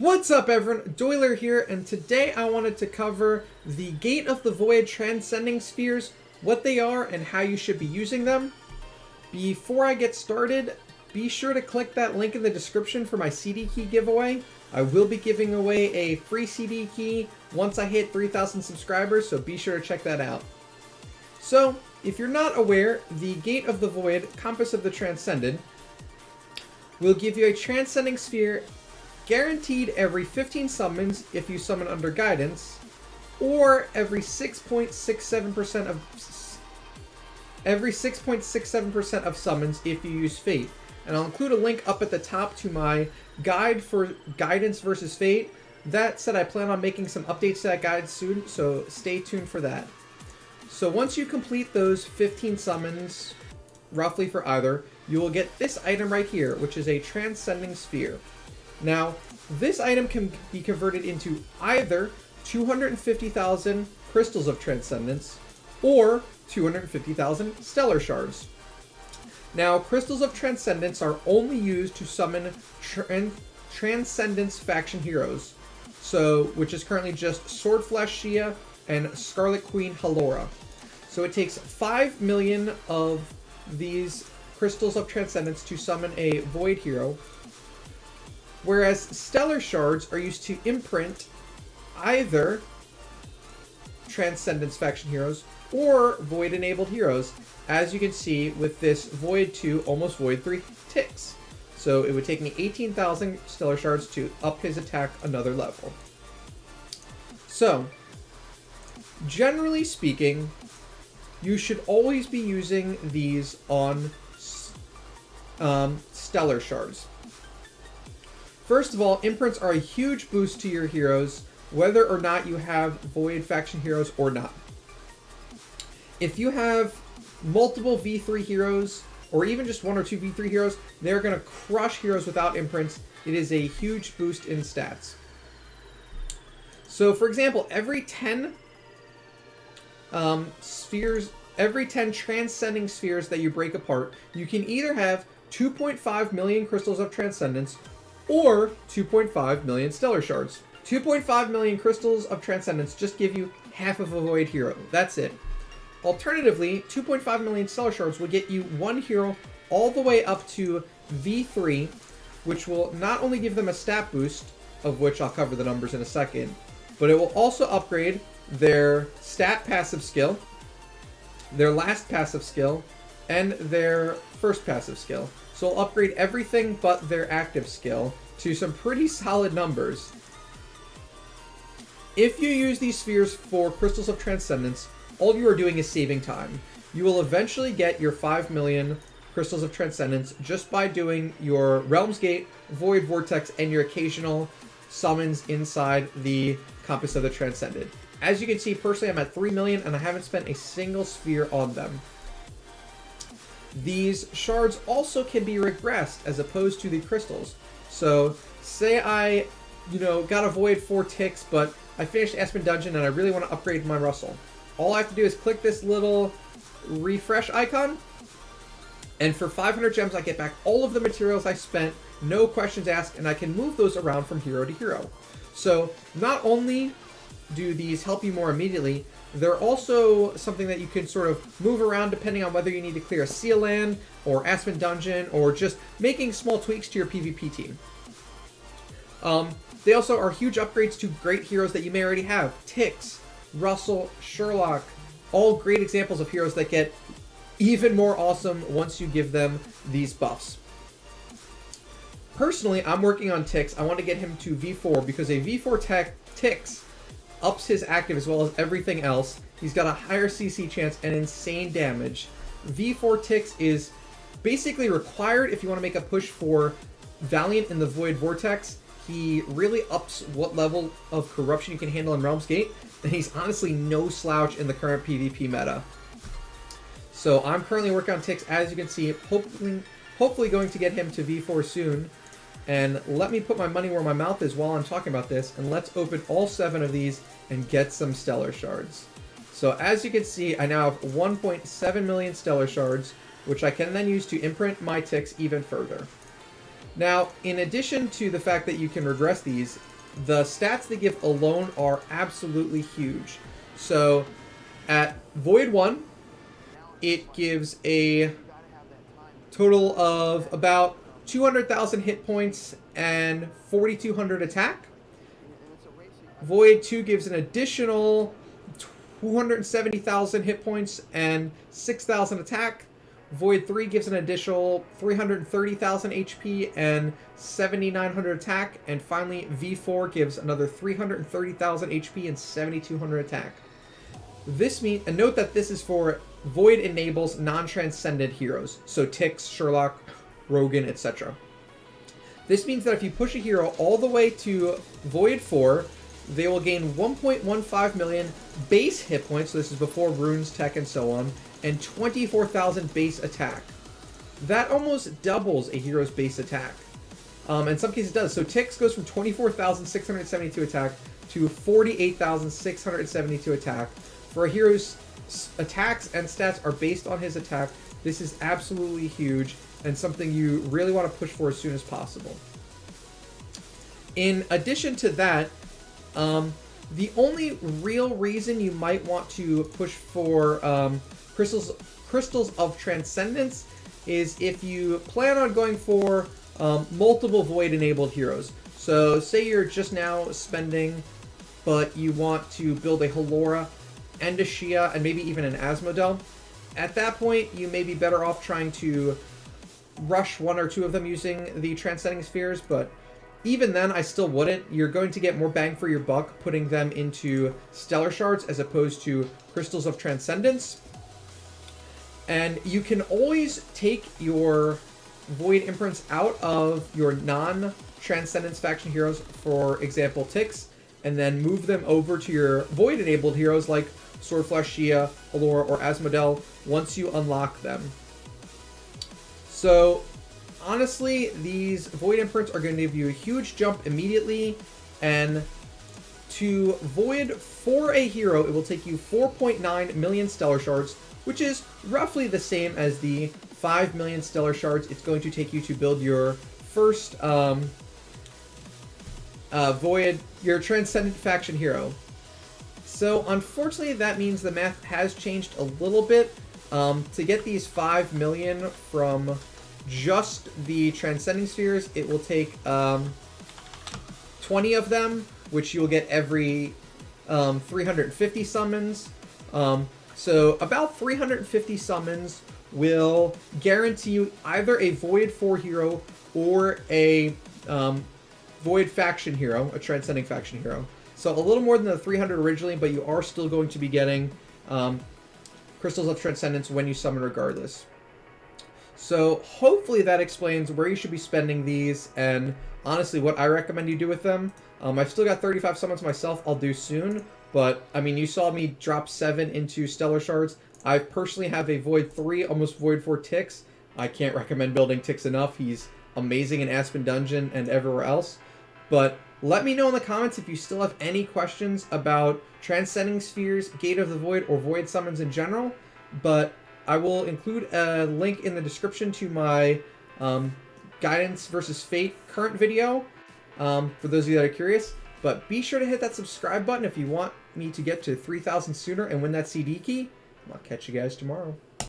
What's up everyone, Doyler here, and today I wanted to cover the Gate of the Void Transcending Spheres, what they are and how you should be using them. Before I get started, be sure to click that link in the description for my CD key giveaway. I will be giving away a free CD key once I hit 3,000 subscribers, so be sure to check that out. So, if you're not aware, the Gate of the Void, Compass of the Transcended, will give you a Transcending Sphere guaranteed every 15 summons if you summon under guidance, or every 6.67% of summons if you use fate. And I'll include a link up at the top to my guide for guidance versus fate. That said, I plan on making some updates to that guide soon, so stay tuned for that. So once you complete those 15 summons, roughly for either, you will get this item right here, which is a Transcending Sphere. Now, this item can be converted into either 250,000 Crystals of Transcendence or 250,000 Stellar Shards. Now, Crystals of Transcendence are only used to summon Transcendence faction heroes, which is currently just Swordflash Shia and Scarlet Queen Halora. So it takes 5 million of these Crystals of Transcendence to summon a Void hero, whereas Stellar Shards are used to imprint either Transcendence faction heroes or Void-enabled heroes, as you can see with this Void 2, almost Void 3 ticks. So it would take me 18,000 Stellar Shards to up his attack another level. So, generally speaking, you should always be using these on Stellar Shards. First of all, imprints are a huge boost to your heroes, whether or not you have Void faction heroes or not. If you have multiple V3 heroes, or even just 1 or 2 V3 heroes, they're going to crush heroes without imprints. It is a huge boost in stats. So, for example, every 10 every 10 Transcending Spheres that you break apart, you can either have 2.5 million Crystals of Transcendence or 2.5 million Stellar Shards. 2.5 million Crystals of Transcendence just give you half of a Void hero. That's it. Alternatively, 2.5 million Stellar Shards will get you one hero all the way up to V3, which will not only give them a stat boost, of which I'll cover the numbers in a second, but it will also upgrade their stat passive skill, their last passive skill, and their first passive skill. So it'll upgrade everything but their active skill to some pretty solid numbers. If you use these spheres for Crystals of Transcendence, all you are doing is saving time. You will eventually get your 5 million Crystals of Transcendence just by doing your Realm's Gate, Void Vortex, and your occasional summons inside the Compass of the Transcended. As you can see, personally I'm at 3 million and I haven't spent a single sphere on them. These shards also can be regressed as opposed to the crystals. So, say I, got a Void 4 ticks, but I finished Aspen Dungeon and I really want to upgrade my Russell. All I have to do is click this little refresh icon, and for 500 gems I get back all of the materials I spent, no questions asked, and I can move those around from hero to hero. So, not only do these help you more immediately, they're also something that you can sort of move around depending on whether you need to clear a Seal Land or Aspen Dungeon or just making small tweaks to your PvP team. They also are huge upgrades to great heroes that you may already have. Tix, Russell, Sherlock, all great examples of heroes that get even more awesome once you give them these buffs. Personally, I'm working on Tix. I want to get him to V4 because a V4 Tix ups his active as well as everything else. He's got a higher CC chance and insane damage. V4 Tix is basically required if you want to make a push for Valiant in the Void Vortex. He really ups what level of corruption you can handle in Realm's Gate, and he's honestly no slouch in the current PvP meta. So I'm currently working on Tix, as you can see, hopefully going to get him to V4 soon. And let me put my money where my mouth is while I'm talking about this, and let's open all 7 of these and get some Stellar Shards. So as you can see, I now have 1.7 million Stellar Shards, which I can then use to imprint my ticks even further. Now, in addition to the fact that you can regress these, the stats they give alone are absolutely huge. So, at Void 1, it gives a total of about 200,000 hit points and 4,200 attack. Void 2 gives an additional 270,000 hit points and 6,000 attack. Void 3 gives an additional 330,000 HP and 7,900 attack. And finally, V4 gives another 330,000 HP and 7,200 attack. This means, and note that this is for Void enables non-transcendent heroes, so Tix, Sherlock, Rogan, etc. This means that if you push a hero all the way to Void 4, they will gain 1.15 million base hit points, so this is before runes, tech, and so on, and 24,000 base attack. That almost doubles a hero's base attack. In some cases it does. So Tix goes from 24,672 attack to 48,672 attack. For a hero's attacks and stats are based on his attack, this is absolutely huge and something you really want to push for as soon as possible. In addition to that, the only real reason you might want to push for Crystals of Transcendence is if you plan on going for multiple Void-enabled heroes. So say you're just now spending, but you want to build a Halora and a Shia and maybe even an Asmodel. At that point, you may be better off trying to rush one or two of them using the Transcending Spheres, but even then, I still wouldn't. You're going to get more bang for your buck putting them into Stellar Shards as opposed to Crystals of Transcendence. And you can always take your Void imprints out of your non-Transcendence faction heroes, for example, Tix, and then move them over to your Void-enabled heroes like Swordflash, Shia, Allura, or Asmodel once you unlock them. So, honestly, these Void imprints are going to give you a huge jump immediately, and to Void for a hero, it will take you 4.9 million Stellar Shards, which is roughly the same as the 5 million Stellar Shards it's going to take you to build your first Void, your Transcendent faction hero. So, unfortunately, that means the math has changed a little bit. To get these 5 million from just the Transcending Spheres, it will take 20 of them, which you'll get every 350 summons. So about 350 summons will guarantee you either a Void 4 hero or a Void faction hero, a Transcending faction hero. So a little more than the 300 originally, but you are still going to be getting Crystals of Transcendence when you summon regardless. So hopefully that explains where you should be spending these and honestly what I recommend you do with them. I've still got 35 summons myself I'll do soon, but I mean, you saw me drop 7 into Stellar Shards. I personally have a Void 3, almost Void 4 Tix. I can't recommend building Tix enough. He's amazing in Aspen Dungeon and everywhere else. But let me know in the comments if you still have any questions about Transcending Spheres, Gate of the Void, or Void summons in general. But I will include a link in the description to my Guidance versus Fate current video for those of you that are curious. But be sure to hit that subscribe button if you want me to get to 3,000 sooner and win that CD key. I'll catch you guys tomorrow.